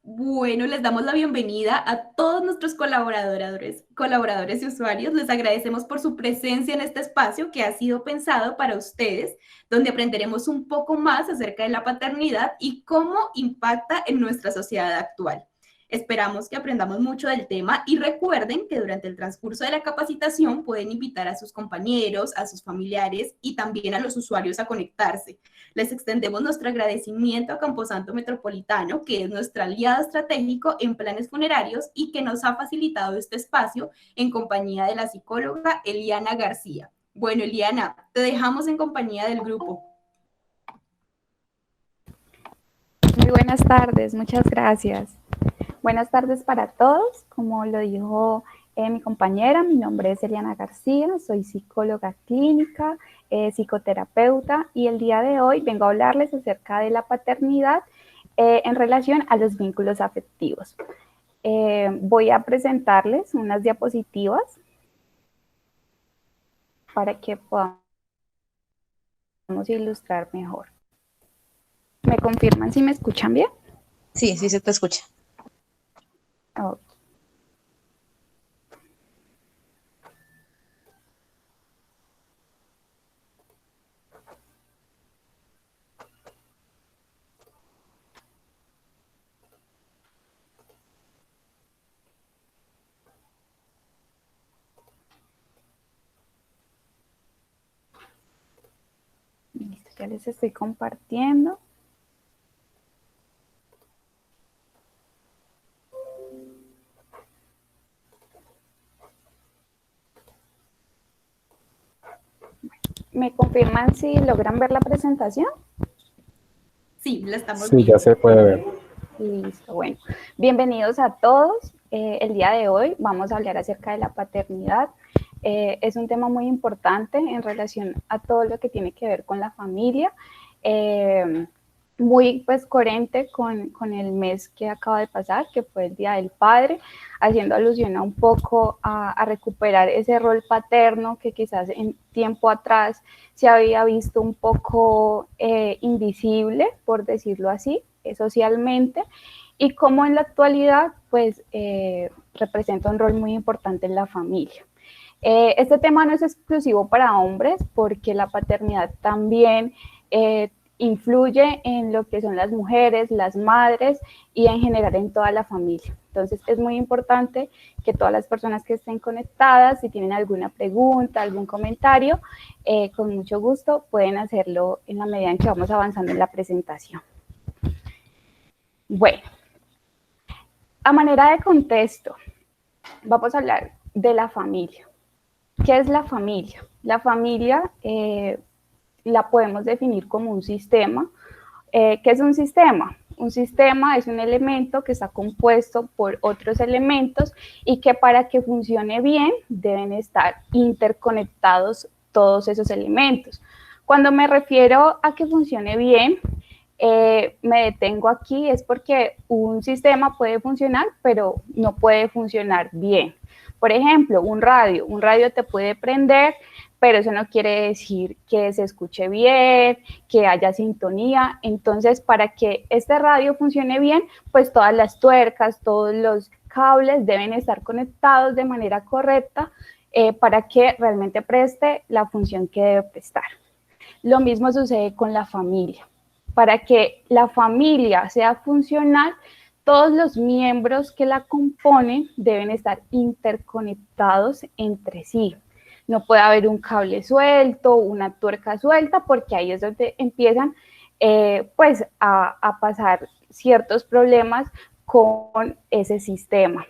Bueno, les damos la bienvenida a todos nuestros colaboradores y usuarios. Les agradecemos por su presencia en este espacio que ha sido pensado para ustedes, donde aprenderemos un poco más acerca de la paternidad y cómo impacta en nuestra sociedad actual. Esperamos que aprendamos mucho del tema y recuerden que durante el transcurso de la capacitación pueden invitar a sus compañeros, a sus familiares y también a los usuarios a conectarse. Les extendemos nuestro agradecimiento a Camposanto Metropolitano, que es nuestro aliado estratégico en planes funerarios y que nos ha facilitado este espacio en compañía de la psicóloga Eliana García. Bueno, Eliana, te dejamos en compañía del grupo. Muy buenas tardes, muchas gracias. Buenas tardes para todos. Como lo dijo mi compañera, mi nombre es Eliana García, soy psicóloga clínica, psicoterapeuta y el día de hoy vengo a hablarles acerca de la paternidad en relación a los vínculos afectivos. Voy a presentarles unas diapositivas para que podamos ilustrar mejor. ¿Me confirman si me escuchan bien? Sí, sí se te escucha. Okay. Listo, ya les estoy compartiendo. ¿Me confirman si logran ver la presentación? Sí, la estamos Sí, ya viendo. se puede ver. Listo, bueno. Bienvenidos a todos. El día de hoy vamos a hablar acerca de la paternidad. Es un tema muy importante en relación a todo lo que tiene que ver con la familia. Muy pues coherente con el mes que acaba de pasar, que fue el Día del Padre, haciendo alusión a un poco a recuperar ese rol paterno que quizás en tiempo atrás se había visto un poco invisible, por decirlo así, socialmente, y cómo en la actualidad pues representa un rol muy importante en la familia. Este tema no es exclusivo para hombres porque la paternidad también influye en lo que son las mujeres, las madres y en general en toda la familia. Entonces es muy importante que todas las personas que estén conectadas, si tienen alguna pregunta, algún comentario, con mucho gusto pueden hacerlo en la medida en que vamos avanzando en la presentación. Bueno, a manera de contexto, vamos a hablar de la familia. ¿Qué es la familia? La familia la podemos definir como un sistema. ¿Qué es un sistema? Un sistema es un elemento que está compuesto por otros elementos y que para que funcione bien deben estar interconectados todos esos elementos. Cuando me refiero a que funcione bien, me detengo aquí es porque un sistema puede funcionar, pero no puede funcionar bien. Por ejemplo, un radio te puede prender, pero eso no quiere decir que se escuche bien, que haya sintonía. Entonces, para que este radio funcione bien, pues todas las tuercas, todos los cables deben estar conectados de manera correcta para que realmente preste la función que debe prestar. Lo mismo sucede con la familia. Para que la familia sea funcional, todos los miembros que la componen deben estar interconectados entre sí. No puede haber un cable suelto, una tuerca suelta, porque ahí es donde empiezan pues a pasar ciertos problemas con ese sistema.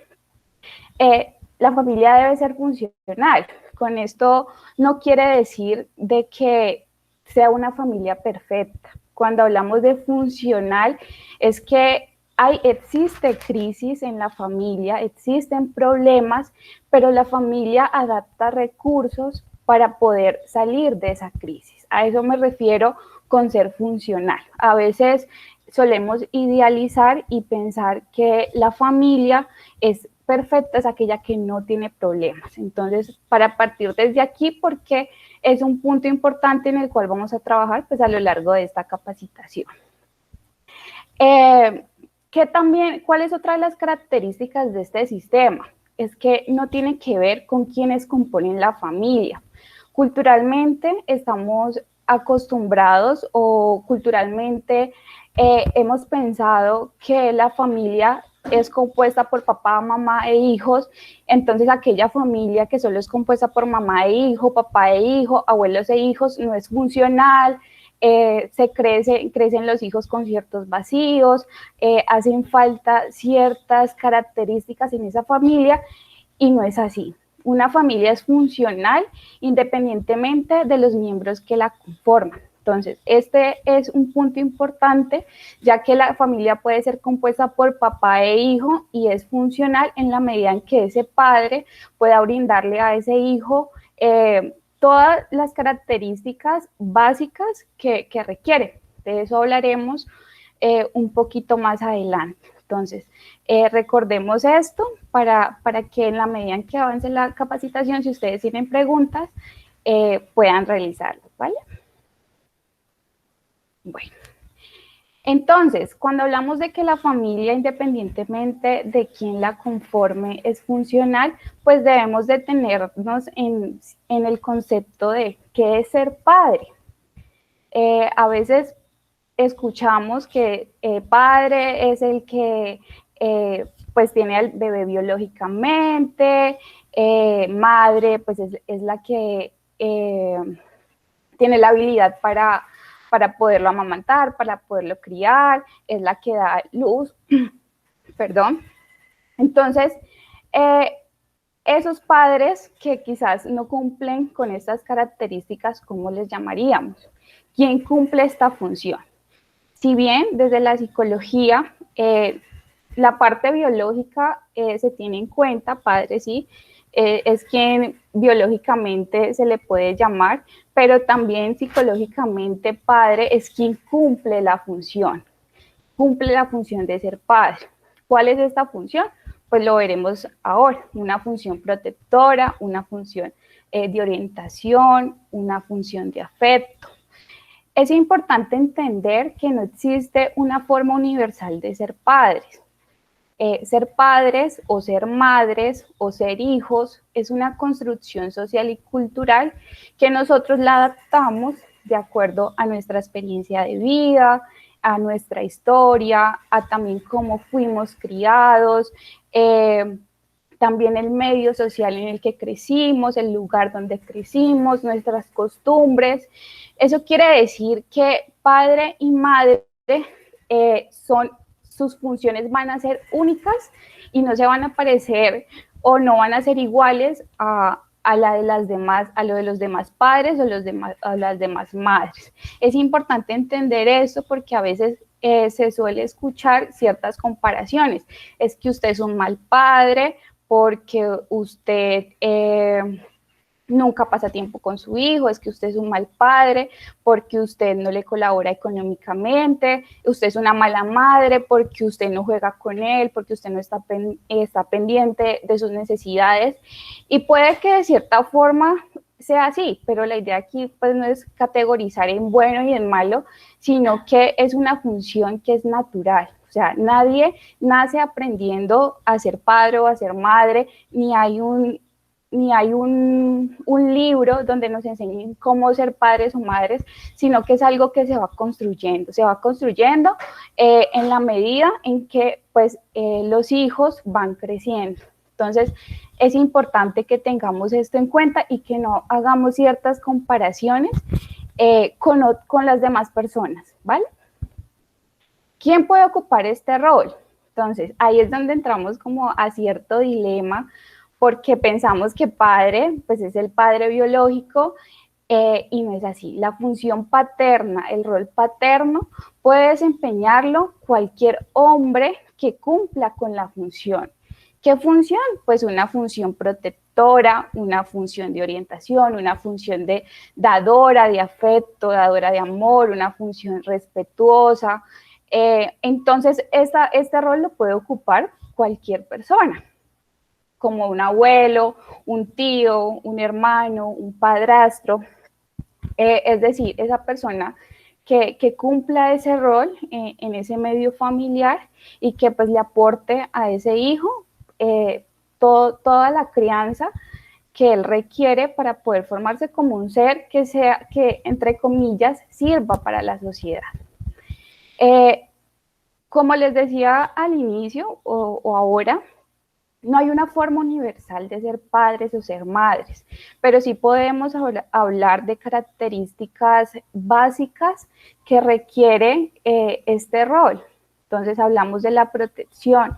La familia debe ser funcional. Con esto no quiere decir de que sea una familia perfecta. Cuando hablamos de funcional, es que existe crisis en la familia, existen problemas, pero la familia adapta recursos para poder salir de esa crisis. A eso me refiero con ser funcional. A veces solemos idealizar y pensar que la familia es perfecta, es aquella que no tiene problemas. Entonces, para partir desde aquí, porque es un punto importante en el cual vamos a trabajar pues a lo largo de esta capacitación. ¿Cuál es otra de las características de este sistema? Es que no tiene que ver con quienes componen la familia. Culturalmente estamos acostumbrados o culturalmente hemos pensado que la familia es compuesta por papá, mamá e hijos, entonces aquella familia que solo es compuesta por mamá e hijo, papá e hijo, abuelos e hijos, no es funcional, crecen los hijos con ciertos vacíos, hacen falta ciertas características en esa familia y no es así. Una familia es funcional independientemente de los miembros que la conforman. Entonces, este es un punto importante, ya que la familia puede ser compuesta por papá e hijo y es funcional en la medida en que ese padre pueda brindarle a ese hijo todas las características básicas que requiere. De eso hablaremos un poquito más adelante. Entonces, recordemos esto para que en la medida en que avance la capacitación, si ustedes tienen preguntas, puedan realizarlas, ¿vale? Bueno, entonces, cuando hablamos de que la familia, independientemente de quién la conforme, es funcional, pues debemos detenernos en el concepto de qué es ser padre. A veces escuchamos que padre es el que pues tiene al bebé biológicamente, madre pues es la que tiene la habilidad para poderlo amamantar, para poderlo criar, es la que da luz, perdón. Entonces, esos padres que quizás no cumplen con estas características, ¿cómo les llamaríamos? ¿Quién cumple esta función? Si bien desde la psicología la parte biológica se tiene en cuenta, padre sí, es quien biológicamente se le puede llamar, pero también psicológicamente padre es quien cumple la función de ser padre. ¿Cuál es esta función? Pues lo veremos ahora, una función protectora, una función de orientación, una función de afecto. Es importante entender que no existe una forma universal de ser padres. Ser padres o ser madres o ser hijos es una construcción social y cultural que nosotros la adaptamos de acuerdo a nuestra experiencia de vida, a nuestra historia, a también cómo fuimos criados, también el medio social en el que crecimos, el lugar donde crecimos, nuestras costumbres. Eso quiere decir que padre y madre sus funciones van a ser únicas y no se van a parecer o no van a ser iguales a lo de los demás padres o a las demás madres. Es importante entender eso porque a veces se suele escuchar ciertas comparaciones. Es que usted es un mal padre porque usted nunca pasa tiempo con su hijo, es que usted es un mal padre porque usted no le colabora económicamente, usted es una mala madre porque usted no juega con él, porque usted no está pendiente de sus necesidades. Y puede que de cierta forma sea así, pero la idea aquí pues no es categorizar en bueno y en malo, sino que es una función que es natural. O sea, nadie nace aprendiendo a ser padre o a ser madre, ni hay un libro donde nos enseñen cómo ser padres o madres, sino que es algo que se va construyendo en la medida en que pues los hijos van creciendo. Entonces, es importante que tengamos esto en cuenta y que no hagamos ciertas comparaciones con las demás personas, ¿vale? ¿Quién puede ocupar este rol? Entonces, ahí es donde entramos como a cierto dilema, porque pensamos que padre, pues es el padre biológico, y no es así. La función paterna, el rol paterno, puede desempeñarlo cualquier hombre que cumpla con la función. ¿Qué función? Pues una función protectora, una función de orientación, una función de dadora de afecto, dadora de amor, una función respetuosa. Entonces, este rol lo puede ocupar cualquier persona, como un abuelo, un tío, un hermano, un padrastro. Es decir, esa persona que cumpla ese rol en ese medio familiar y que pues le aporte a ese hijo toda la crianza que él requiere para poder formarse como un ser que sea, que entre comillas, sirva para la sociedad. Como les decía al inicio o ahora, no hay una forma universal de ser padres o ser madres, pero sí podemos hablar de características básicas que requiere este rol. Entonces hablamos de la protección.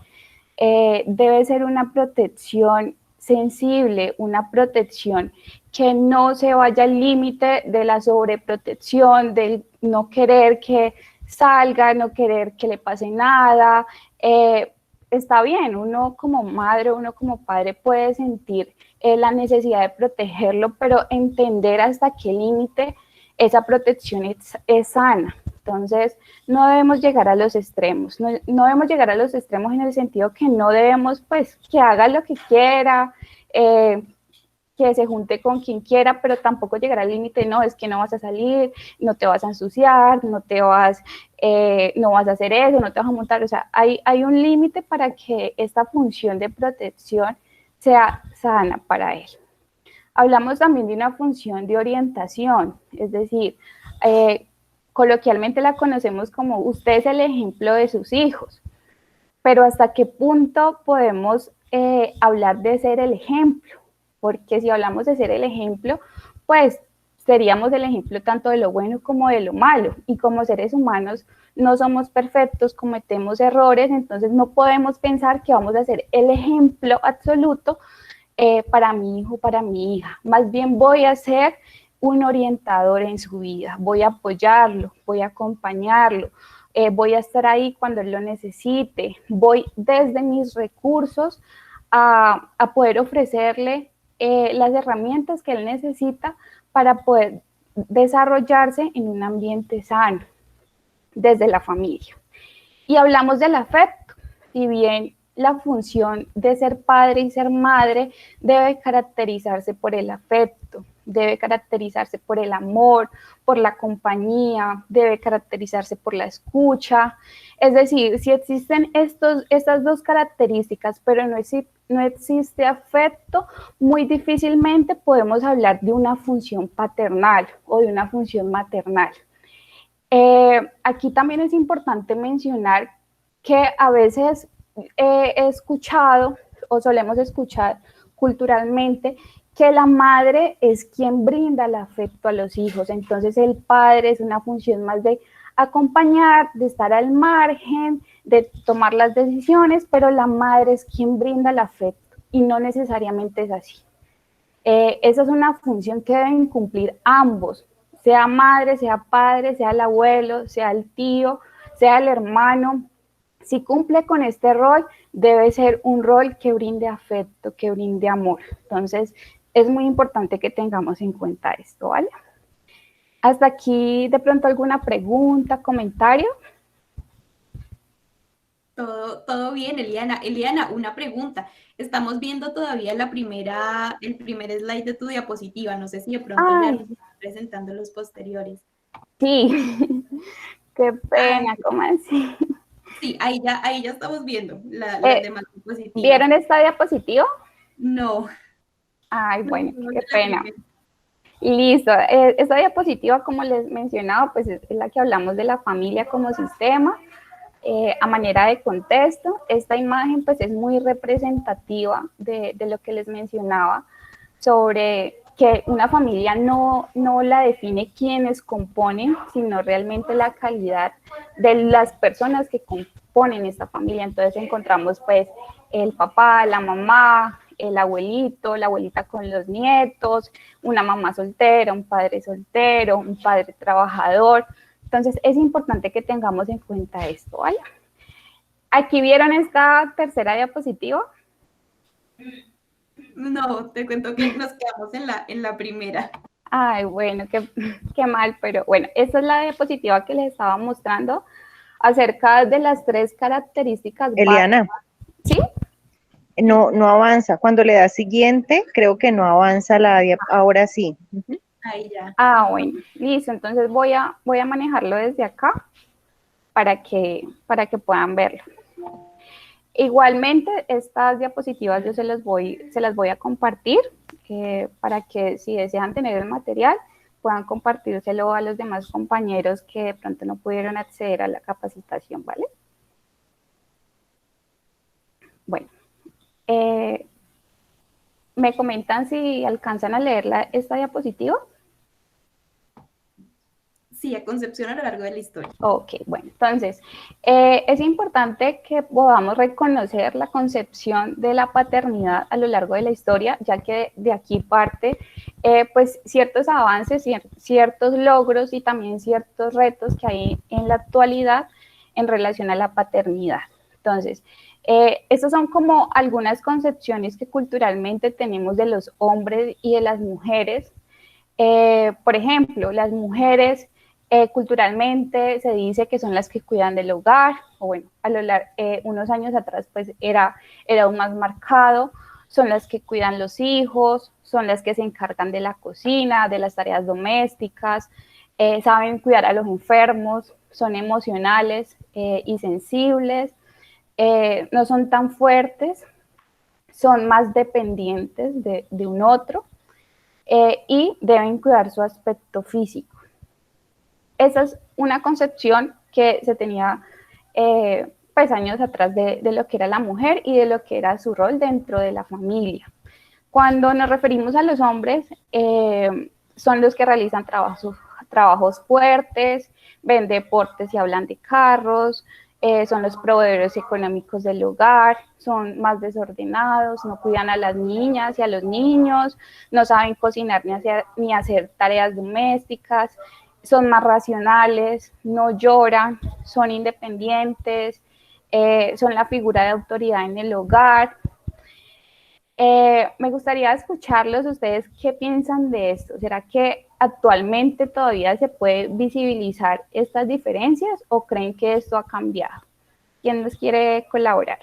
Debe ser una protección sensible, una protección que no se vaya al límite de la sobreprotección, del no querer que salga, no querer que le pase nada. Está bien, uno como madre, uno como padre puede sentir la necesidad de protegerlo, pero entender hasta qué límite esa protección es sana. Entonces, no debemos llegar a los extremos, no debemos llegar a los extremos en el sentido que no debemos, pues, que haga lo que quiera, que se junte con quien quiera, pero tampoco llegar al límite, no, es que no vas a salir, no te vas a ensuciar, no vas a hacer eso, no te vas a montar, o sea, hay un límite para que esta función de protección sea sana para él. Hablamos también de una función de orientación, es decir, coloquialmente la conocemos como usted es el ejemplo de sus hijos, pero hasta qué punto podemos hablar de ser el ejemplo, porque si hablamos de ser el ejemplo, pues seríamos el ejemplo tanto de lo bueno como de lo malo, y como seres humanos no somos perfectos, cometemos errores, entonces no podemos pensar que vamos a ser el ejemplo absoluto para mi hijo, para mi hija, más bien voy a ser un orientador en su vida, voy a apoyarlo, voy a acompañarlo, voy a estar ahí cuando él lo necesite, voy desde mis recursos a poder ofrecerle las herramientas que él necesita para poder desarrollarse en un ambiente sano, desde la familia. Y hablamos del afecto, si bien la función de ser padre y ser madre debe caracterizarse por el afecto, debe caracterizarse por el amor, por la compañía, debe caracterizarse por la escucha. Es decir, si existen estas dos características, pero no existe afecto, muy difícilmente podemos hablar de una función paternal o de una función maternal. Aquí también es importante mencionar que a veces he escuchado o solemos escuchar culturalmente que la madre es quien brinda el afecto a los hijos, entonces el padre es una función más de acompañar, de estar al margen, de tomar las decisiones, pero la madre es quien brinda el afecto y no necesariamente es así. Esa es una función que deben cumplir ambos, sea madre, sea padre, sea el abuelo, sea el tío, sea el hermano. Si cumple con este rol, debe ser un rol que brinde afecto, que brinde amor. Entonces, es muy importante que tengamos en cuenta esto, ¿vale? Hasta aquí, de pronto, alguna pregunta, comentario. Todo bien, Eliana. Eliana, una pregunta. Estamos viendo todavía el primer slide de tu diapositiva. No sé si de pronto ya nos están presentando los posteriores. Sí, qué pena, ¿cómo así? Sí, ahí ya estamos viendo las demás diapositivas. ¿Vieron esta diapositiva? No. Ay, bueno, qué pena. Listo, esta diapositiva, como les mencionaba, pues es la que hablamos de la familia como sistema. A manera de contexto, esta imagen pues es muy representativa de lo que les mencionaba sobre que una familia no la define quienes componen, sino realmente la calidad de las personas que componen esta familia. Entonces encontramos pues el papá, la mamá, el abuelito, la abuelita con los nietos, una mamá soltera, un padre soltero, un padre trabajador. Entonces es importante que tengamos en cuenta esto, ¿vale? ¿Aquí vieron esta tercera diapositiva? No, te cuento que nos quedamos en la primera. Ay, bueno, qué mal, pero bueno, esta es la diapositiva que les estaba mostrando acerca de las 3 características Eliana. básicas. ¿Sí? No avanza. Cuando le das siguiente, creo que no avanza ahora sí. Ahí ya. Ah, bueno, listo. Entonces voy a manejarlo desde acá para que puedan verlo. Igualmente, estas diapositivas yo se las voy a compartir para que si desean tener el material, puedan compartírselo a los demás compañeros que de pronto no pudieron acceder a la capacitación, ¿vale? Bueno, ¿me comentan si alcanzan a leer esta diapositiva? Sí, a Concepción a lo largo de la historia. Ok, bueno, entonces es importante que podamos reconocer la concepción de la paternidad a lo largo de la historia, ya que de aquí parte pues ciertos avances, ciertos logros y también ciertos retos que hay en la actualidad en relación a la paternidad. Entonces, estas son como algunas concepciones que culturalmente tenemos de los hombres y de las mujeres. Por ejemplo, las mujeres culturalmente se dice que son las que cuidan del hogar, o bueno, unos años atrás pues era aún más marcado, son las que cuidan los hijos, son las que se encargan de la cocina, de las tareas domésticas, saben cuidar a los enfermos, son emocionales y sensibles, no son tan fuertes, son más dependientes de un otro y deben cuidar su aspecto físico. Esa es una concepción que se tenía pues años atrás de lo que era la mujer y de lo que era su rol dentro de la familia. Cuando nos referimos a los hombres, son los que realizan trabajos fuertes, ven deportes y hablan de carros, son los proveedores económicos del hogar, son más desordenados, no cuidan a las niñas y a los niños, no saben cocinar ni hacer tareas domésticas, son más racionales, no lloran, son independientes, son la figura de autoridad en el hogar. Me gustaría escucharlos, ustedes qué piensan de esto. ¿Será que actualmente todavía se puede visibilizar estas diferencias o creen que esto ha cambiado? ¿Quién nos quiere colaborar?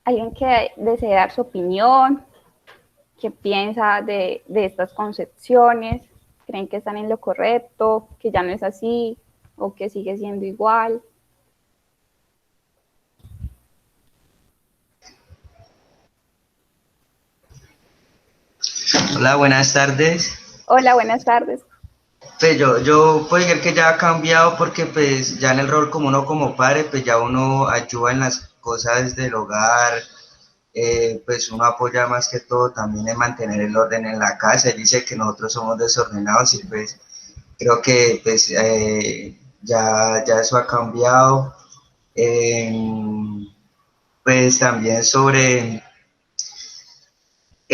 ¿Alguien que desee dar su opinión? ¿Qué piensa de estas concepciones? ¿Creen que están en lo correcto, que ya no es así o que sigue siendo igual? Hola, buenas tardes. Hola, buenas tardes. Pues yo puedo decir que ya ha cambiado porque pues ya en el rol como uno como padre, pues ya uno ayuda en las cosas del hogar, pues uno apoya más que todo también en mantener el orden en la casa. Él dice que nosotros somos desordenados y pues creo que pues ya eso ha cambiado. Pues también sobre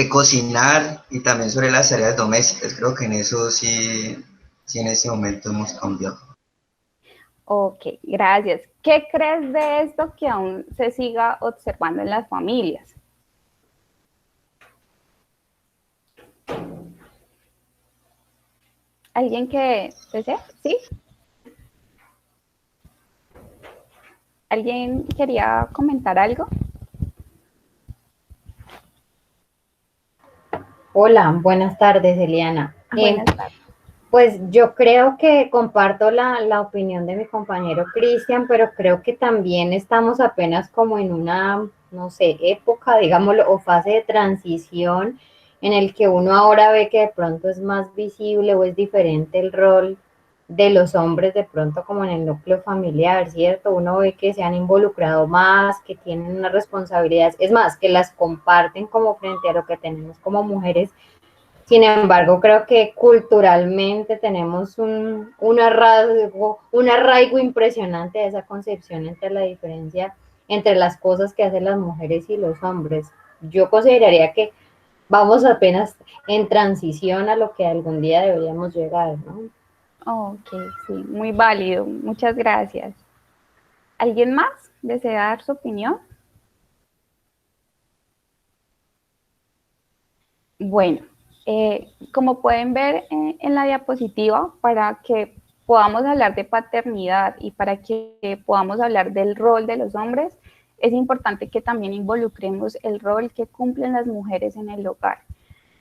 cocinar y también sobre las tareas domésticas. Creo que en eso sí en este momento hemos cambiado. Ok, gracias. ¿Qué crees de esto que aún se siga observando en las familias? ¿Alguien que desee? ¿Sí? ¿Alguien quería comentar algo? Hola, buenas tardes, Eliana. Buenas tardes. Pues yo creo que comparto la opinión de mi compañero Cristian, pero creo que también estamos apenas como en una, no sé, época, digámoslo, o fase de transición en el que uno ahora ve que de pronto es más visible o es diferente el rol de los hombres de pronto como en el núcleo familiar, ¿cierto? Uno ve que se han involucrado más, que tienen unas responsabilidades, es más, que las comparten como frente a lo que tenemos como mujeres. Sin embargo, creo que culturalmente tenemos un arraigo impresionante de esa concepción entre la diferencia entre las cosas que hacen las mujeres y los hombres. Yo consideraría que vamos apenas en transición a lo que algún día deberíamos llegar, ¿no? Ok, sí, muy válido. Muchas gracias. ¿Alguien más desea dar su opinión? Bueno, como pueden ver en la diapositiva, para que podamos hablar de paternidad y para que podamos hablar del rol de los hombres, es importante que también involucremos el rol que cumplen las mujeres en el hogar.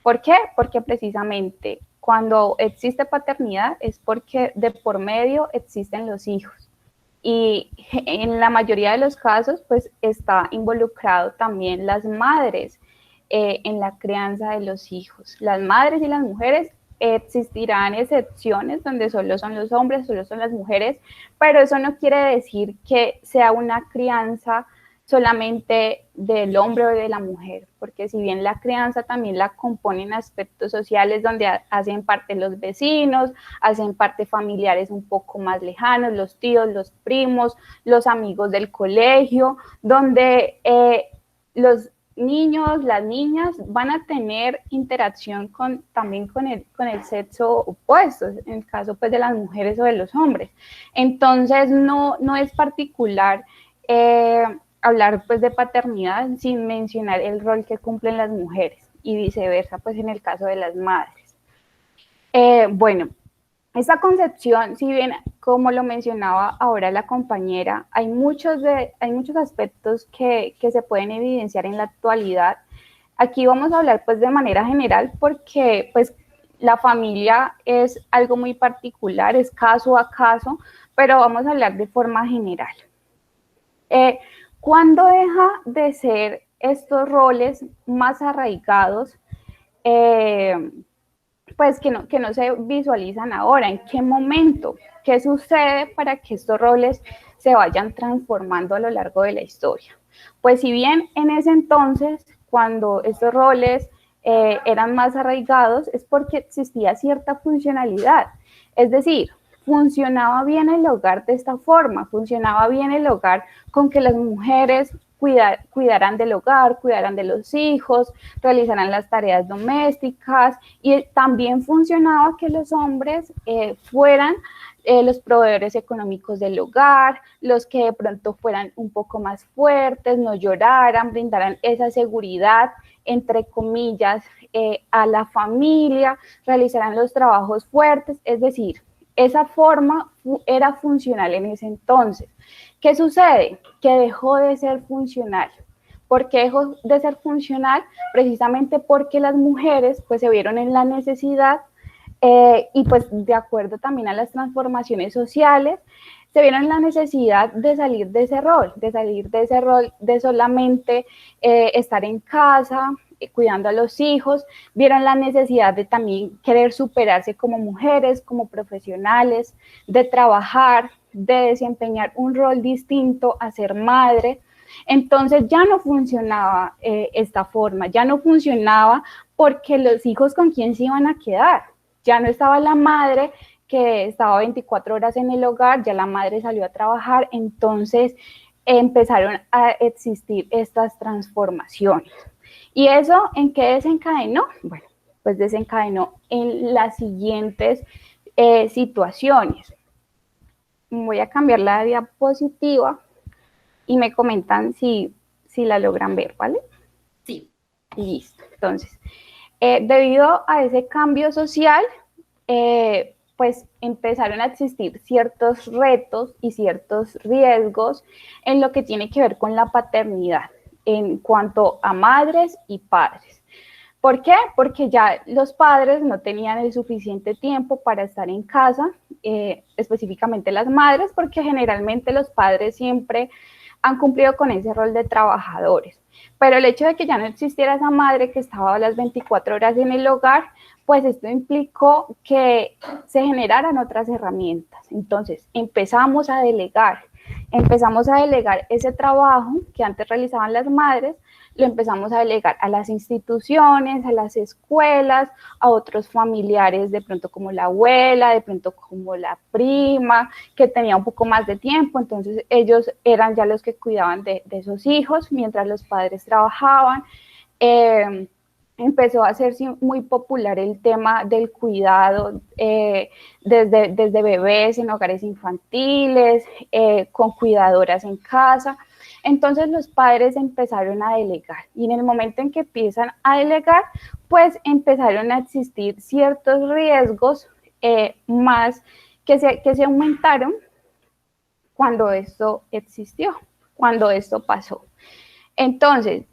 ¿Por qué? Porque precisamente cuando existe paternidad es porque de por medio existen los hijos. Y en la mayoría de los casos, pues está involucrado también las madres en la crianza de los hijos. Las madres y las mujeres, existirán excepciones donde solo son los hombres, solo son las mujeres, pero eso no quiere decir que sea una crianza solamente del hombre o de la mujer, porque si bien la crianza también la componen aspectos sociales donde hacen parte los vecinos, hacen parte familiares un poco más lejanos, los tíos, los primos, los amigos del colegio, donde los niños, las niñas van a tener interacción también con el sexo opuesto, en el caso pues de las mujeres o de los hombres. Entonces no es particular hablar pues de paternidad sin mencionar el rol que cumplen las mujeres y viceversa pues en el caso de las madres. Bueno, esta concepción, si bien como lo mencionaba ahora la compañera, hay muchos aspectos que se pueden evidenciar en la actualidad. Aquí vamos a hablar pues de manera general porque pues la familia es algo muy particular, es caso a caso, pero vamos a hablar de forma general. ¿Cuándo deja de ser estos roles más arraigados? Pues que no se visualizan ahora, ¿en qué momento? ¿Qué sucede para que estos roles se vayan transformando a lo largo de la historia? Pues si bien en ese entonces, cuando estos roles eran más arraigados, es porque existía cierta funcionalidad, es decir, funcionaba bien el hogar de esta forma, funcionaba bien el hogar con que las mujeres cuidarán del hogar, cuidarán de los hijos, realizarán las tareas domésticas y también funcionaba que los hombres fueran los proveedores económicos del hogar, los que de pronto fueran un poco más fuertes, no lloraran, brindaran esa seguridad, entre comillas, a la familia, realizarán los trabajos fuertes, es decir, esa forma era funcional en ese entonces. ¿Qué sucede? Que dejó de ser funcional. ¿Por qué dejó de ser funcional? Precisamente porque las mujeres pues se vieron en la necesidad y pues de acuerdo también a las transformaciones sociales, se vieron en la necesidad de salir de ese rol, de solamente estar en casa, cuidando a los hijos, vieron la necesidad de también querer superarse como mujeres, como profesionales, de trabajar, de desempeñar un rol distinto a ser madre. Entonces ya no funcionaba esta forma, ya no funcionaba porque los hijos con quién se iban a quedar. Ya no estaba la madre que estaba 24 horas en el hogar, ya la madre salió a trabajar, entonces empezaron a existir estas transformaciones. ¿Y eso en qué desencadenó? Bueno, pues desencadenó en las siguientes situaciones. Voy a cambiar la diapositiva y me comentan si la logran ver, ¿vale? Sí. Listo. Entonces, debido a ese cambio social, pues empezaron a existir ciertos retos y ciertos riesgos en lo que tiene que ver con la paternidad en cuanto a madres y padres. ¿Por qué? Porque ya los padres no tenían el suficiente tiempo para estar en casa, específicamente las madres, porque generalmente los padres siempre han cumplido con ese rol de trabajadores. Pero el hecho de que ya no existiera esa madre que estaba a las 24 horas en el hogar, pues esto implicó que se generaran otras herramientas. Entonces empezamos a delegar ese trabajo que antes realizaban las madres, lo empezamos a delegar a las instituciones, a las escuelas, a otros familiares, de pronto como la abuela, de pronto como la prima, que tenía un poco más de tiempo, entonces ellos eran ya los que cuidaban de esos hijos mientras los padres trabajaban. Empezó a hacerse muy popular el tema del cuidado desde bebés en hogares infantiles, con cuidadoras en casa. Entonces los padres empezaron a delegar y en el momento en que empiezan a delegar, pues empezaron a existir ciertos riesgos más que se aumentaron cuando esto existió. cuando esto pasó. Entonces,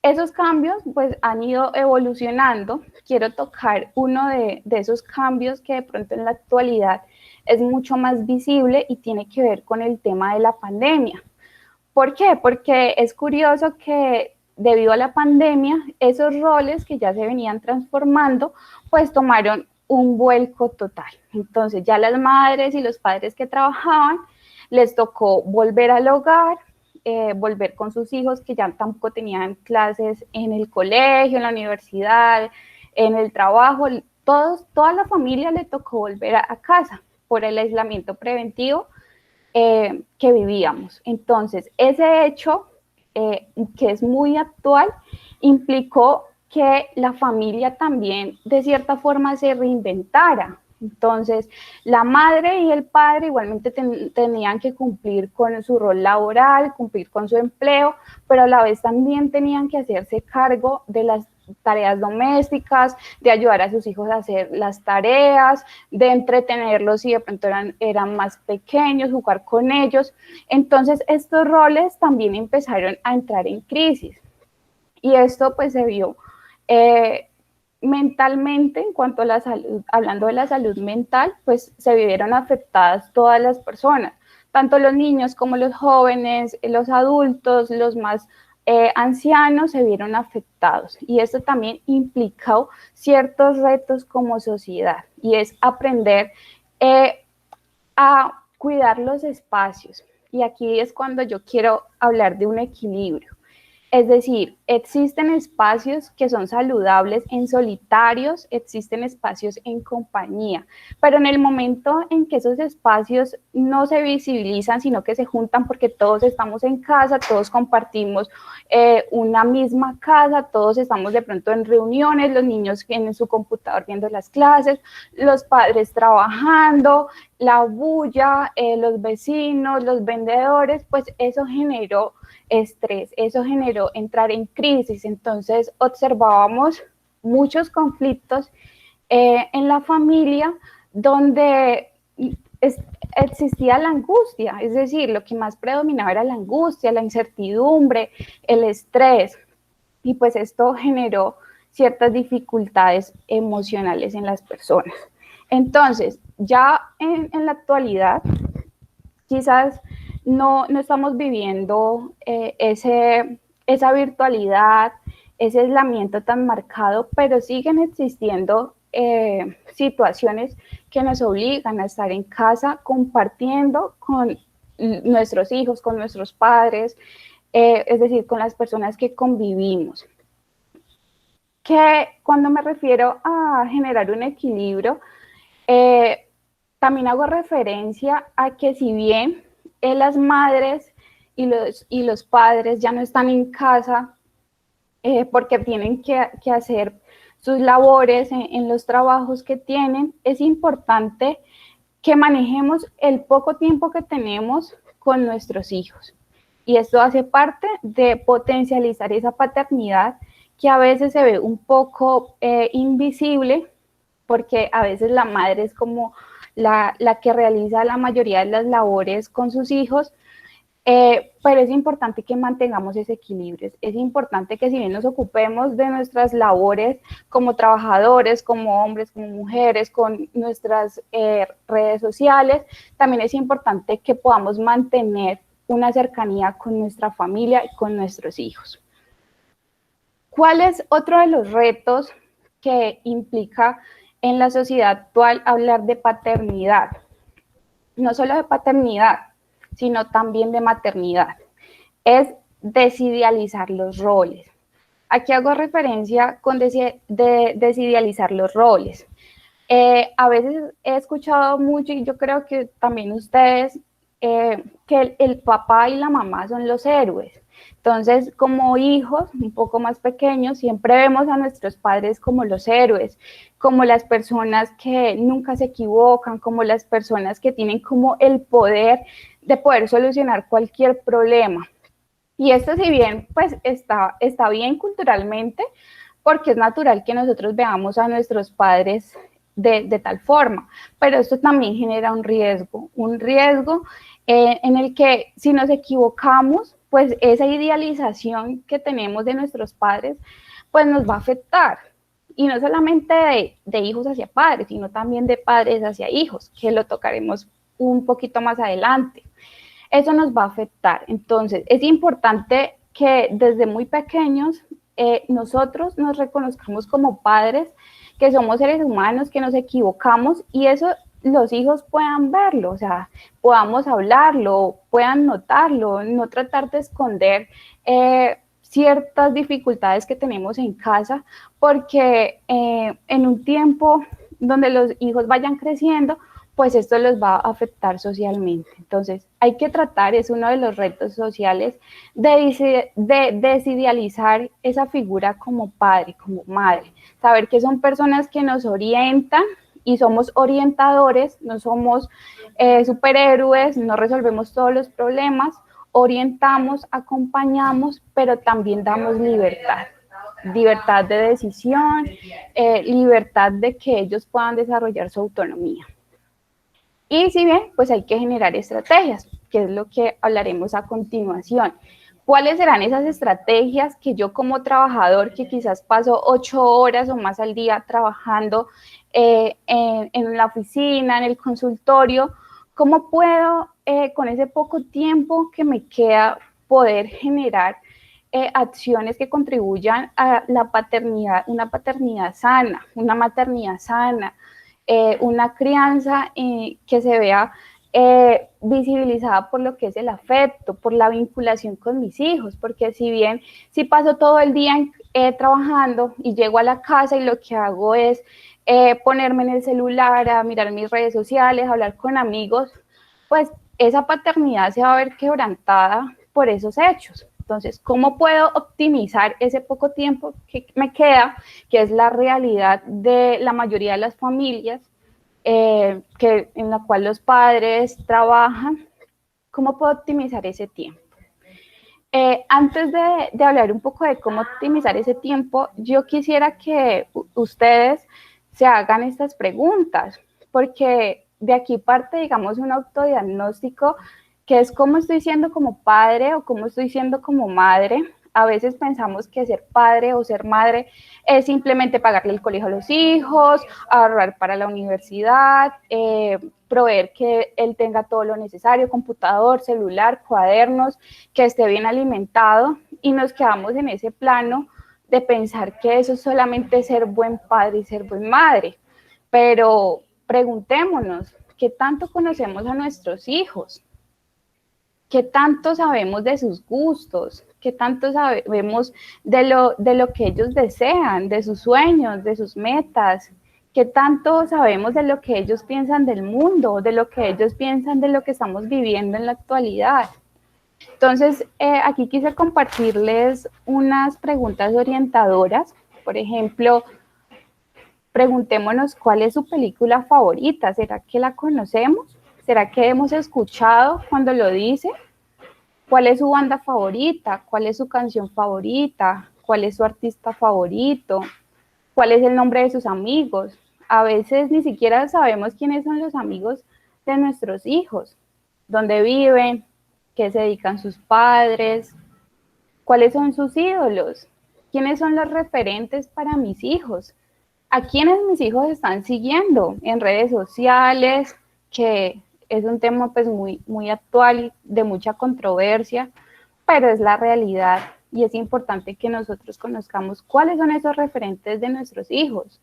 esos cambios pues han ido evolucionando. Quiero tocar uno de esos cambios que de pronto en la actualidad es mucho más visible y tiene que ver con el tema de la pandemia. ¿Por qué? Porque es curioso que debido a la pandemia, esos roles que ya se venían transformando, pues tomaron un vuelco total. Entonces ya las madres y los padres que trabajaban, les tocó volver al hogar, volver con sus hijos que ya tampoco tenían clases en el colegio, en la universidad, en el trabajo, toda la familia le tocó volver a casa por el aislamiento preventivo que vivíamos. Entonces, ese hecho, que es muy actual, implicó que la familia también de cierta forma se reinventara. Entonces, la madre y el padre igualmente tenían que cumplir con su rol laboral, cumplir con su empleo, pero a la vez también tenían que hacerse cargo de las tareas domésticas, de ayudar a sus hijos a hacer las tareas, de entretenerlos si de pronto eran más pequeños, jugar con ellos. Entonces, estos roles también empezaron a entrar en crisis. Y esto pues se vio mentalmente, en cuanto a la salud, hablando de la salud mental, pues se vieron afectadas todas las personas, tanto los niños como los jóvenes, los adultos, los más ancianos se vieron afectados. Y esto también implicó ciertos retos como sociedad, y es aprender a cuidar los espacios. Y aquí es cuando yo quiero hablar de un equilibrio. Es decir, existen espacios que son saludables en solitarios, existen espacios en compañía, pero en el momento en que esos espacios no se visibilizan, sino que se juntan porque todos estamos en casa, todos compartimos una misma casa, todos estamos de pronto en reuniones, los niños en su computador viendo las clases, los padres trabajando, la bulla, los vecinos, los vendedores, pues eso generó estrés, eso generó entrar en crisis. Entonces observábamos muchos conflictos en la familia donde existía la angustia, es decir, lo que más predominaba era la angustia, la incertidumbre, el estrés, y pues esto generó ciertas dificultades emocionales en las personas. Entonces, ya en la actualidad, quizás no estamos viviendo esa virtualidad, ese aislamiento tan marcado, pero siguen existiendo situaciones que nos obligan a estar en casa compartiendo con nuestros hijos, con nuestros padres, es decir, con las personas que convivimos. Que cuando me refiero a generar un equilibrio, también hago referencia a que si bien las madres y los padres ya no están en casa porque tienen que hacer sus labores en los trabajos que tienen, es importante que manejemos el poco tiempo que tenemos con nuestros hijos. Y esto hace parte de potencializar esa paternidad que a veces se ve un poco invisible, porque a veces la madre es como la que realiza la mayoría de las labores con sus hijos, pero es importante que mantengamos ese equilibrio. Es importante que si bien nos ocupemos de nuestras labores como trabajadores, como hombres, como mujeres, con nuestras redes sociales, también es importante que podamos mantener una cercanía con nuestra familia y con nuestros hijos. ¿Cuál es otro de los retos que implica en la sociedad actual hablar de paternidad? No solo de paternidad, sino también de maternidad. Es desidealizar los roles. Aquí hago referencia con desidealizar los roles. A veces he escuchado mucho, y yo creo que también ustedes, que el papá y la mamá son los héroes. Entonces, como hijos un poco más pequeños, siempre vemos a nuestros padres como los héroes, como las personas que nunca se equivocan, como las personas que tienen como el poder de poder solucionar cualquier problema. Y esto, si bien pues está bien culturalmente, porque es natural que nosotros veamos a nuestros padres de tal forma, pero esto también genera un riesgo en el que si nos equivocamos, pues esa idealización que tenemos de nuestros padres, pues nos va a afectar. Y no solamente de hijos hacia padres, sino también de padres hacia hijos, que lo tocaremos un poquito más adelante. Eso nos va a afectar. Entonces, es importante que desde muy pequeños nosotros nos reconozcamos como padres, que somos seres humanos, que nos equivocamos, y eso los hijos puedan verlo, o sea, podamos hablarlo, puedan notarlo, no tratar de esconder ciertas dificultades que tenemos en casa, porque en un tiempo donde los hijos vayan creciendo, pues esto los va a afectar socialmente. Entonces, hay que tratar, es uno de los retos sociales, de desidealizar esa figura como padre, como madre, saber que son personas que nos orientan y somos orientadores, no somos superhéroes, no resolvemos todos los problemas, orientamos, acompañamos, pero también damos libertad de decisión, libertad de que ellos puedan desarrollar su autonomía. Y si bien, pues hay que generar estrategias, que es lo que hablaremos a continuación. ¿Cuáles serán esas estrategias que yo como trabajador, que quizás paso 8 horas o más al día trabajando en la oficina, en el consultorio, cómo puedo con ese poco tiempo que me queda poder generar acciones que contribuyan a la paternidad, una paternidad sana, una maternidad sana, una crianza que se vea visibilizada por lo que es el afecto, por la vinculación con mis hijos, porque si paso todo el día trabajando y llego a la casa y lo que hago es ponerme en el celular, a mirar mis redes sociales, a hablar con amigos, pues esa paternidad se va a ver quebrantada por esos hechos. Entonces, ¿cómo puedo optimizar ese poco tiempo que me queda, que es la realidad de la mayoría de las familias, en la cual los padres trabajan? ¿Cómo puedo optimizar ese tiempo? Antes de hablar un poco de cómo optimizar ese tiempo, yo quisiera que ustedes se hagan estas preguntas, porque de aquí parte, digamos, un autodiagnóstico, que es cómo estoy siendo como padre o cómo estoy siendo como madre. A veces pensamos que ser padre o ser madre es simplemente pagarle el colegio a los hijos, ahorrar para la universidad, proveer que él tenga todo lo necesario, computador, celular, cuadernos, que esté bien alimentado, y nos quedamos en ese plano de pensar que eso es solamente ser buen padre y ser buen madre. Pero preguntémonos, ¿qué tanto conocemos a nuestros hijos? ¿Qué tanto sabemos de sus gustos? ¿Qué tanto sabemos de lo que ellos desean, de sus sueños, de sus metas? ¿Qué tanto sabemos de lo que ellos piensan del mundo, de lo que ellos piensan de lo que estamos viviendo en la actualidad? Entonces, aquí quise compartirles unas preguntas orientadoras. Por ejemplo, preguntémonos cuál es su película favorita. ¿Será que la conocemos? ¿Será que hemos escuchado cuando lo dice? ¿Cuál es su banda favorita? ¿Cuál es su canción favorita? ¿Cuál es su artista favorito? ¿Cuál es el nombre de sus amigos? A veces ni siquiera sabemos quiénes son los amigos de nuestros hijos, dónde viven, qué se dedican sus padres, cuáles son sus ídolos, quiénes son los referentes para mis hijos, a quiénes mis hijos están siguiendo en redes sociales, que es un tema pues muy actual y de mucha controversia, pero es la realidad, y es importante que nosotros conozcamos cuáles son esos referentes de nuestros hijos,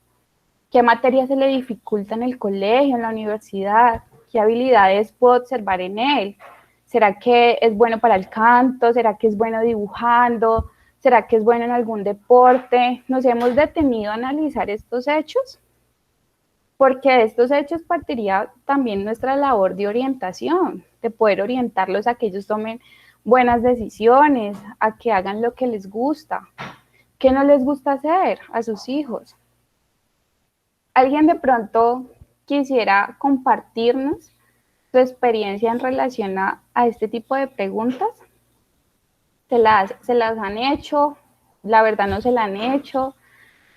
qué materias se le dificulta en el colegio, en la universidad, qué habilidades puedo observar en él. ¿Será que es bueno para el canto? ¿Será que es bueno dibujando? ¿Será que es bueno en algún deporte? ¿Nos hemos detenido a analizar estos hechos? Porque de estos hechos partiría también nuestra labor de orientación, de poder orientarlos a que ellos tomen buenas decisiones, a que hagan lo que les gusta. ¿Qué no les gusta hacer a sus hijos? ¿Alguien de pronto quisiera compartirnos su experiencia en relación a este tipo de preguntas? ¿Se las han hecho? ¿La verdad no se la han hecho?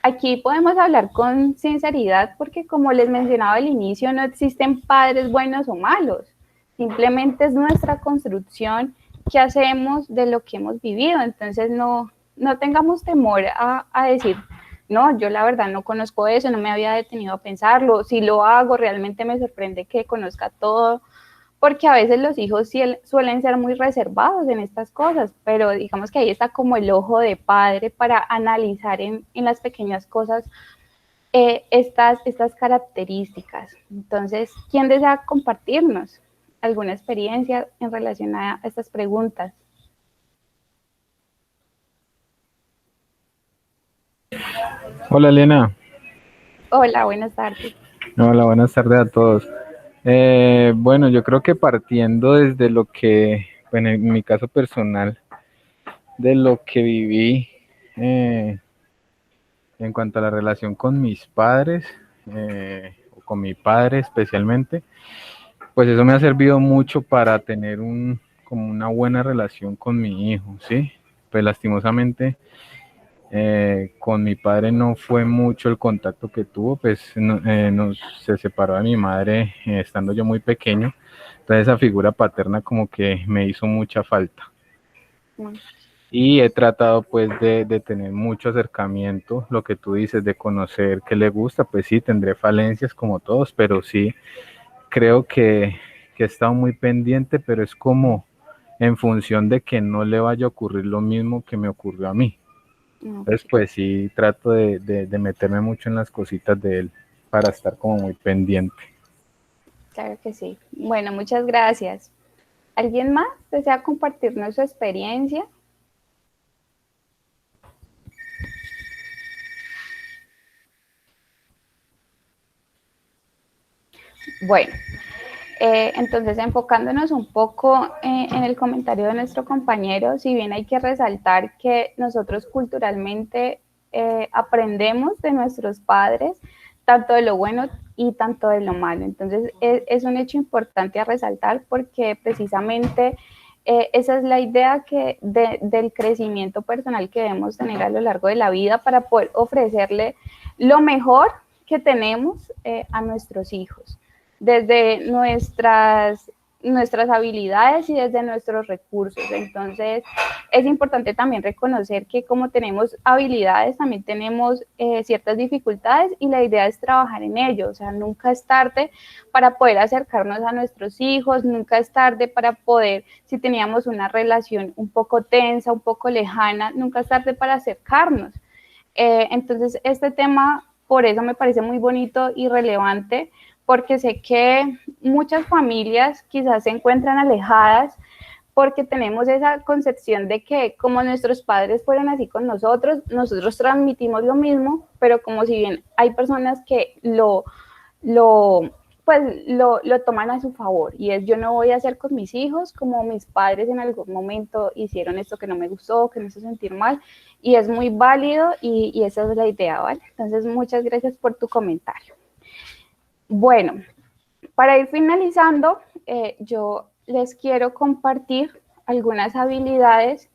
aquí podemos hablar con sinceridad porque como les mencionaba al inicio, no existen padres buenos o malos, simplemente es nuestra construcción que hacemos de lo que hemos vivido, entonces no tengamos temor a decir, no, yo la verdad no conozco eso, no me había detenido a pensarlo, si lo hago realmente me sorprende que conozca todo, porque a veces los hijos suelen ser muy reservados en estas cosas, pero digamos que ahí está como el ojo de padre para analizar en las pequeñas cosas estas características. Entonces, ¿quién desea compartirnos alguna experiencia en relación a estas preguntas? Hola Elena. Hola, buenas tardes. Hola, buenas tardes a todos. Bueno, yo creo que partiendo desde lo que, bueno, en mi caso personal, de lo que viví en cuanto a la relación con mis padres, o con mi padre especialmente, pues eso me ha servido mucho para tener como una buena relación con mi hijo, ¿sí? Pues lastimosamente con mi padre no fue mucho el contacto que tuvo, pues se separó de mi madre estando yo muy pequeño, entonces esa figura paterna como que me hizo mucha falta. Y he tratado pues de tener mucho acercamiento, lo que tú dices, de conocer qué le gusta, pues sí, tendré falencias como todos, pero sí creo que he estado muy pendiente, pero es como en función de que no le vaya a ocurrir lo mismo que me ocurrió a mí. Entonces, pues sí, trato de meterme mucho en las cositas de él para estar como muy pendiente. Claro que sí. Bueno, muchas gracias. ¿Alguien más desea compartirnos su experiencia? Bueno, entonces enfocándonos un poco en el comentario de nuestro compañero, si bien hay que resaltar que nosotros culturalmente aprendemos de nuestros padres, tanto de lo bueno y tanto de lo malo. Entonces es un hecho importante a resaltar porque precisamente esa es la idea del crecimiento personal que debemos tener a lo largo de la vida para poder ofrecerle lo mejor que tenemos a nuestros hijos, desde nuestras habilidades y desde nuestros recursos. Entonces, es importante también reconocer que como tenemos habilidades, también tenemos ciertas dificultades y la idea es trabajar en ello. O sea, nunca es tarde para poder acercarnos a nuestros hijos, nunca es tarde para poder, si teníamos una relación un poco tensa, un poco lejana, nunca es tarde para acercarnos. Entonces, este tema, por eso me parece muy bonito y relevante, porque sé que muchas familias quizás se encuentran alejadas porque tenemos esa concepción de que como nuestros padres fueron así con nosotros transmitimos lo mismo, pero como si bien hay personas que lo toman a su favor, y es: yo no voy a hacer con mis hijos como mis padres en algún momento hicieron esto que no me gustó, que me hizo sentir mal, y es muy válido y esa es la idea, ¿vale? Entonces, muchas gracias por tu comentario. Bueno, para ir finalizando, yo les quiero compartir algunas habilidades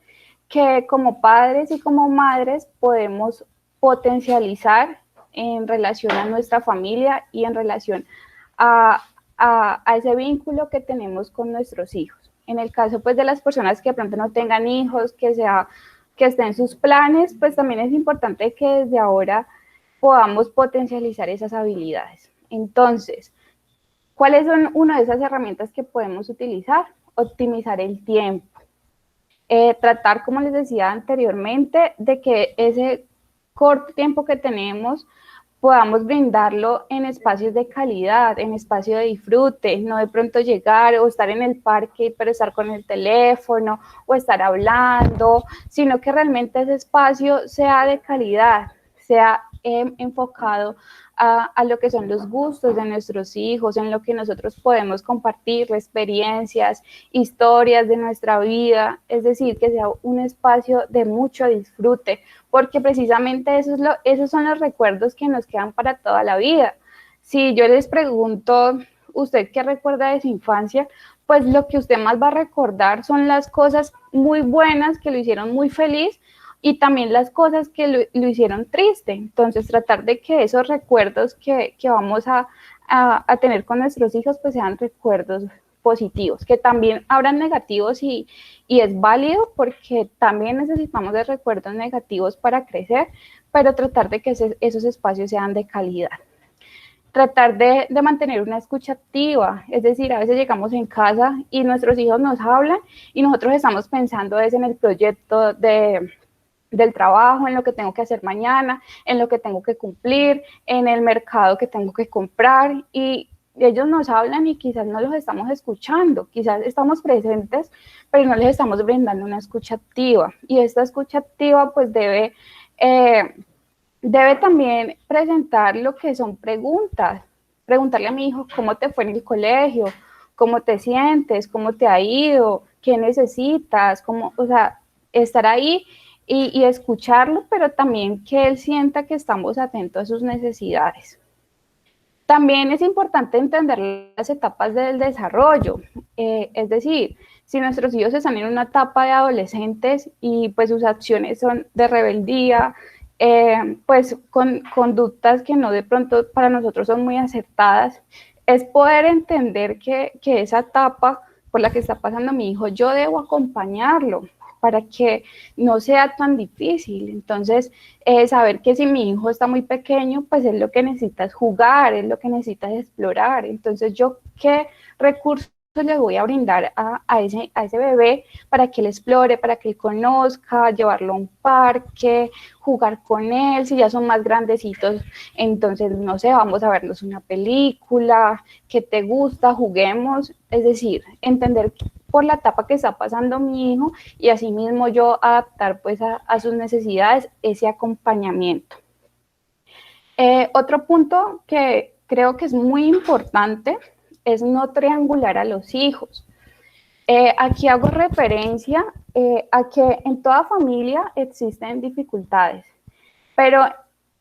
que como padres y como madres podemos potencializar en relación a nuestra familia y en relación a ese vínculo que tenemos con nuestros hijos. En el caso pues de las personas que de pronto no tengan hijos, que estén en sus planes, pues también es importante que desde ahora podamos potencializar esas habilidades. Entonces, ¿cuáles son una de esas herramientas que podemos utilizar? Optimizar el tiempo. Tratar, como les decía anteriormente, de que ese corto tiempo que tenemos podamos brindarlo en espacios de calidad, en espacio de disfrute, no de pronto llegar o estar en el parque, pero estar con el teléfono o estar hablando, sino que realmente ese espacio sea de calidad, sea enfocado a lo que son los gustos de nuestros hijos, en lo que nosotros podemos compartir, experiencias, historias de nuestra vida, es decir, que sea un espacio de mucho disfrute, porque precisamente esos son los recuerdos que nos quedan para toda la vida. Si yo les pregunto, ¿usted qué recuerda de su infancia? Pues lo que usted más va a recordar son las cosas muy buenas que lo hicieron muy feliz, y también las cosas que lo hicieron triste. Entonces, tratar de que esos recuerdos que vamos a tener con nuestros hijos, pues sean recuerdos positivos, que también habrán negativos y es válido porque también necesitamos de recuerdos negativos para crecer, pero tratar de que esos espacios sean de calidad. Tratar de mantener una escucha activa, es decir, a veces llegamos en casa y nuestros hijos nos hablan y nosotros estamos pensando es en el proyecto del trabajo, en lo que tengo que hacer mañana, en lo que tengo que cumplir, en el mercado que tengo que comprar, y ellos nos hablan y quizás no los estamos escuchando, quizás estamos presentes, pero no les estamos brindando una escucha activa, y esta escucha activa pues debe también presentar lo que son preguntas, preguntarle a mi hijo cómo te fue en el colegio, cómo te sientes, cómo te ha ido, qué necesitas, cómo, o sea, estar ahí y escucharlo, pero también que él sienta que estamos atentos a sus necesidades. También es importante entender las etapas del desarrollo, es decir, si nuestros hijos están en una etapa de adolescentes y pues sus acciones son de rebeldía, pues con conductas que no de pronto para nosotros son muy aceptadas, es poder entender que esa etapa por la que está pasando mi hijo, yo debo acompañarlo para que no sea tan difícil. Entonces, saber que si mi hijo está muy pequeño, pues él lo que necesita es jugar, él lo que necesita es explorar. Entonces, yo qué recursos le voy a brindar a ese bebé para que él explore, para que él conozca, llevarlo a un parque, jugar con él, si ya son más grandecitos, entonces, no sé, vamos a vernos una película, ¿qué te gusta? Juguemos, es decir, entender por la etapa que está pasando mi hijo y asimismo yo adaptar pues a sus necesidades ese acompañamiento. Otro punto que creo que es muy importante es no triangular a los hijos. Aquí hago referencia a que en toda familia existen dificultades, pero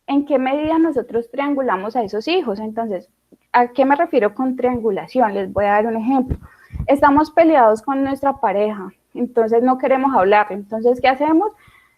¿en qué medida nosotros triangulamos a esos hijos? Entonces, ¿a qué me refiero con triangulación? Les voy a dar un ejemplo. Estamos peleados con nuestra pareja, entonces no queremos hablar. Entonces, ¿qué hacemos?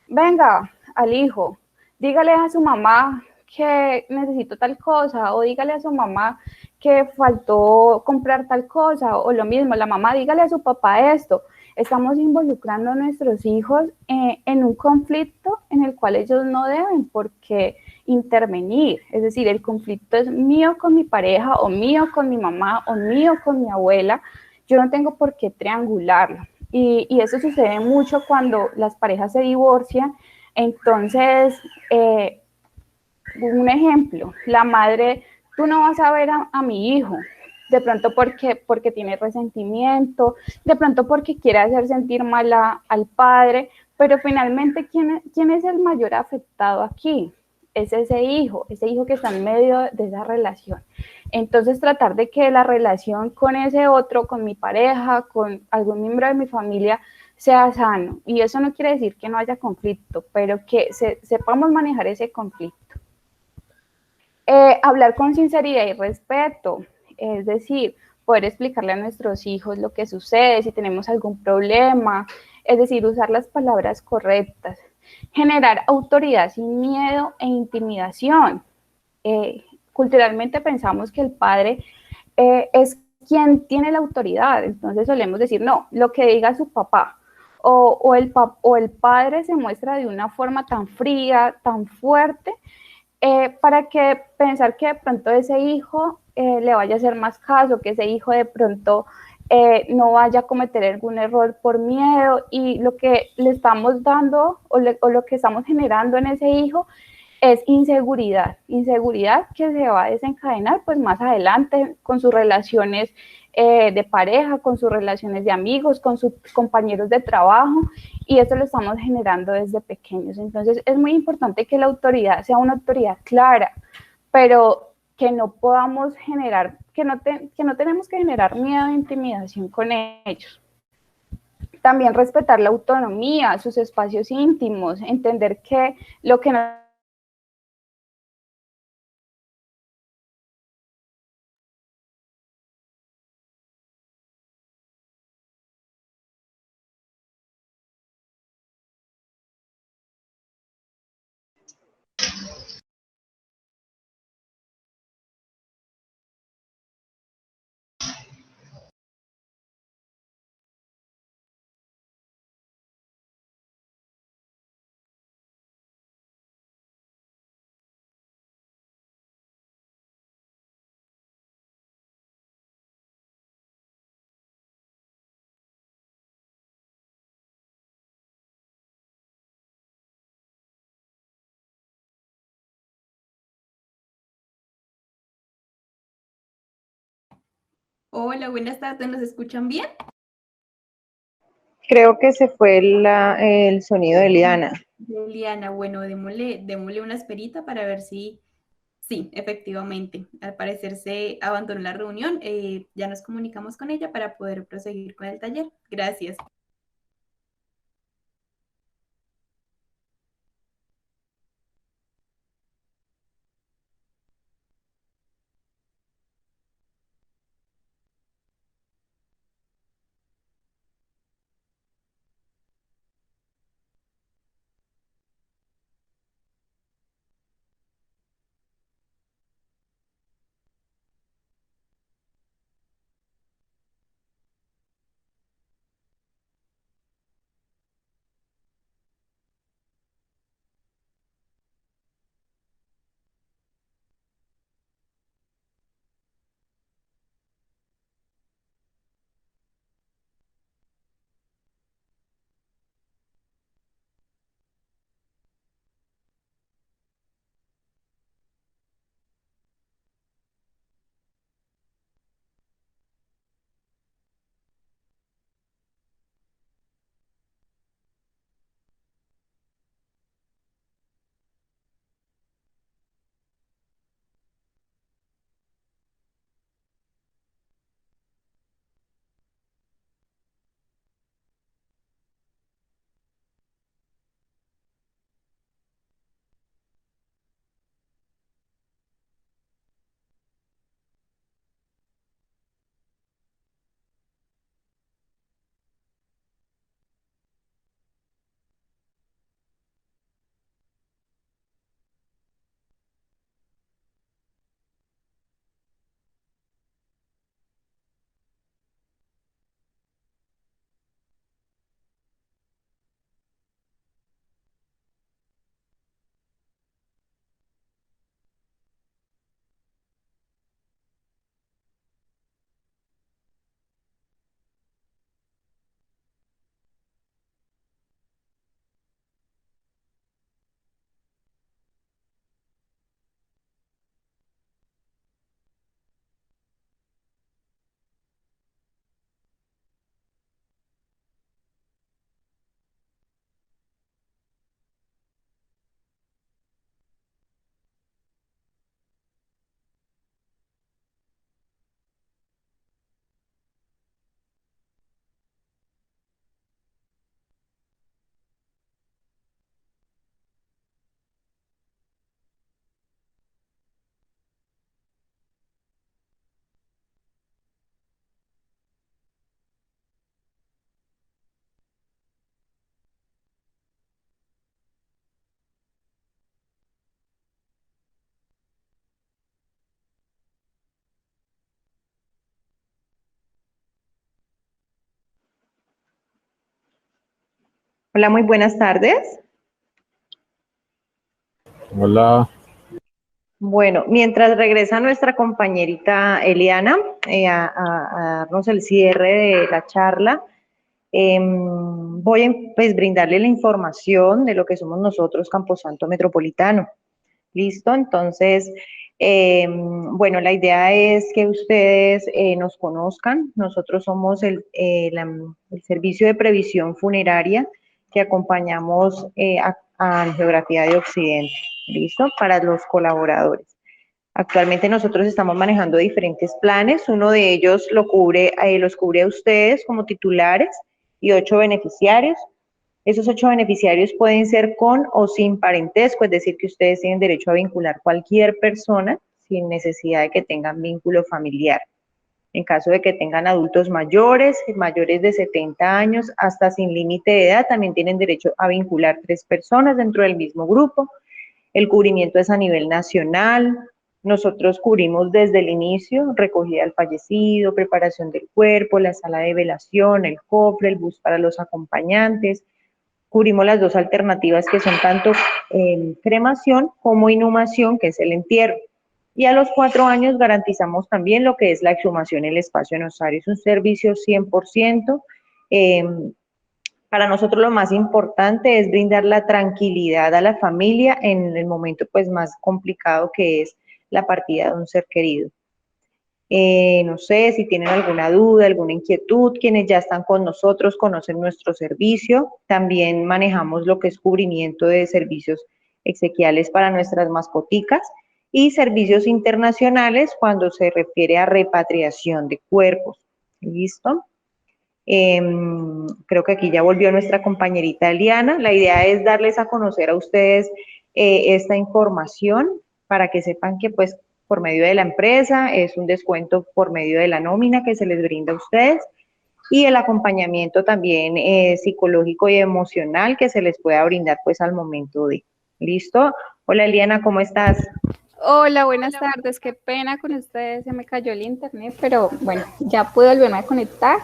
Venga al hijo, dígale a su mamá que necesito tal cosa, o dígale a su mamá que faltó comprar tal cosa, o lo mismo, la mamá, dígale a su papá esto. Estamos involucrando a nuestros hijos en un conflicto en el cual ellos no deben por qué intervenir. Es decir, el conflicto es mío con mi pareja, o mío con mi mamá, o mío con mi abuela. Yo no tengo por qué triangularlo. Y eso sucede mucho cuando las parejas se divorcian. Entonces, un ejemplo, la madre, tú no vas a ver a mi hijo, de pronto porque tiene resentimiento, de pronto porque quiere hacer sentir mal al padre, pero finalmente, ¿quién es el mayor afectado aquí? Es ese hijo que está en medio de esa relación. Entonces, tratar de que la relación con ese otro, con mi pareja, con algún miembro de mi familia, sea sano. Y eso no quiere decir que no haya conflicto, pero que sepamos manejar ese conflicto. Hablar con sinceridad y respeto, es decir, poder explicarle a nuestros hijos lo que sucede, si tenemos algún problema, es decir, usar las palabras correctas. Generar autoridad sin miedo e intimidación. Culturalmente pensamos que el padre es quien tiene la autoridad, entonces solemos decir, no, lo que diga su papá, o el padre se muestra de una forma tan fría, tan fuerte, para que pensar que de pronto ese hijo le vaya a hacer más caso, que ese hijo de pronto no vaya a cometer algún error por miedo, y lo que le estamos dando o lo que estamos generando en ese hijo es inseguridad que se va a desencadenar pues más adelante con sus relaciones de pareja, con sus relaciones de amigos, con sus compañeros de trabajo, y eso lo estamos generando desde pequeños. Entonces es muy importante que la autoridad sea una autoridad clara, pero que no podamos generar, que no tenemos que generar miedo e intimidación con ellos. También respetar la autonomía, sus espacios íntimos, entender que lo que no Hola, buenas tardes, ¿nos escuchan bien? Creo que se fue el sonido de Liana. Liliana, bueno, démosle una esperita para ver si, sí, efectivamente, al parecer se abandonó la reunión, ya nos comunicamos con ella para poder proseguir con el taller. Gracias. Hola, muy buenas tardes. Hola. Bueno, mientras regresa nuestra compañerita Eliana a darnos el cierre de la charla, voy a pues, brindarle la información de lo que somos nosotros, Camposanto Metropolitano. ¿Listo? Entonces, bueno, la idea es que ustedes nos conozcan. Nosotros somos el servicio de previsión funeraria que acompañamos a Geografía de Occidente. ¿Listo? Para los colaboradores. Actualmente nosotros estamos manejando diferentes planes. Uno de ellos los cubre a ustedes como titulares y 8 beneficiarios. Esos 8 beneficiarios pueden ser con o sin parentesco, es decir, que ustedes tienen derecho a vincular cualquier persona sin necesidad de que tengan vínculo familiar. En caso de que tengan adultos mayores, mayores de 70 años, hasta sin límite de edad, también tienen derecho a vincular 3 personas dentro del mismo grupo. El cubrimiento es a nivel nacional. Nosotros cubrimos desde el inicio, recogida del fallecido, preparación del cuerpo, la sala de velación, el cofre, el bus para los acompañantes. Cubrimos las dos alternativas que son tanto cremación como inhumación, que es el entierro. Y a los 4 años garantizamos también lo que es la exhumación en el espacio en osario. Es un servicio 100%. Para nosotros lo más importante es brindar la tranquilidad a la familia en el momento pues más complicado que es la partida de un ser querido. No sé si tienen alguna duda, alguna inquietud, quienes ya están con nosotros conocen nuestro servicio. También manejamos lo que es cubrimiento de servicios exequiales para nuestras mascoticas y servicios internacionales cuando se refiere a repatriación de cuerpos. ¿Listo? Creo que aquí ya volvió nuestra compañerita Eliana. La idea es darles a conocer a ustedes esta información para que sepan que pues por medio de la empresa es un descuento por medio de la nómina que se les brinda a ustedes y el acompañamiento también psicológico y emocional que se les pueda brindar pues al momento de. ¿Listo? Hola Eliana, ¿cómo estás? Hola, buenas tardes. Qué pena con ustedes, se me cayó el internet, pero bueno, ya pude volverme a conectar.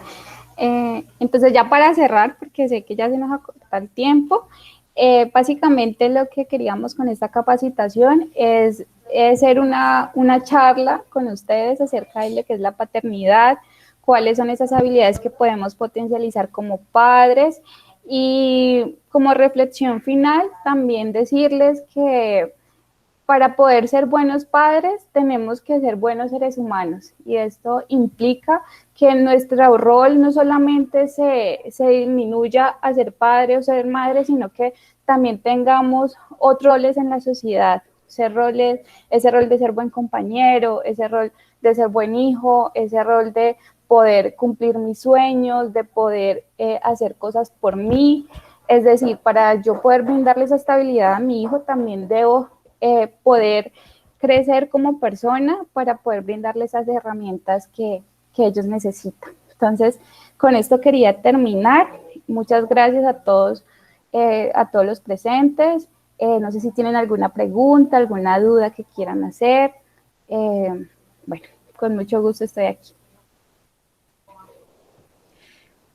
Entonces ya para cerrar, porque sé que ya se nos acorta el tiempo, básicamente lo que queríamos con esta capacitación es hacer una charla con ustedes acerca de lo que es la paternidad, cuáles son esas habilidades que podemos potencializar como padres y como reflexión final también decirles que para poder ser buenos padres tenemos que ser buenos seres humanos y esto implica que nuestro rol no solamente se disminuya a ser padre o ser madre, sino que también tengamos otros roles en la sociedad, ese rol de ser buen compañero, ese rol de ser buen hijo, ese rol de poder cumplir mis sueños, de poder hacer cosas por mí. Es decir, para yo poder brindarle esa estabilidad a mi hijo, también debo poder crecer como persona para poder brindarle esas herramientas que ellos necesitan. Entonces, con esto quería terminar. Muchas gracias a todos los presentes. No sé si tienen alguna pregunta, alguna duda que quieran hacer. Bueno, con mucho gusto estoy aquí.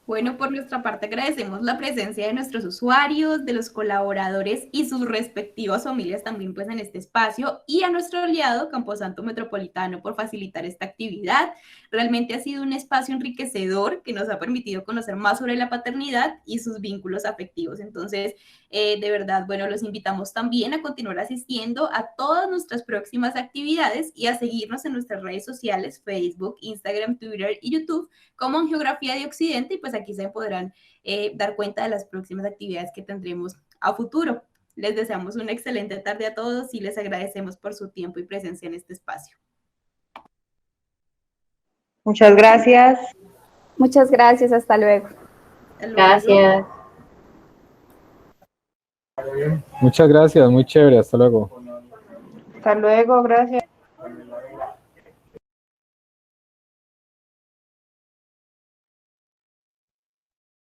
Bueno, por nuestra parte agradecemos la presencia de nuestros usuarios, de los colaboradores y sus respectivas familias también pues en este espacio y a nuestro aliado Camposanto Metropolitano por facilitar esta actividad. Realmente ha sido un espacio enriquecedor que nos ha permitido conocer más sobre la paternidad y sus vínculos afectivos. Entonces, de verdad, bueno, los invitamos también a continuar asistiendo a todas nuestras próximas actividades y a seguirnos en nuestras redes sociales, Facebook, Instagram, Twitter y YouTube como en Geografía de Occidente y pues aquí se podrán dar cuenta de las próximas actividades que tendremos a futuro. Les deseamos una excelente tarde a todos y les agradecemos por su tiempo y presencia en este espacio. Muchas gracias. Muchas gracias, hasta luego. Hasta luego. Gracias. Muchas gracias, muy chévere, hasta luego. Hasta luego, gracias.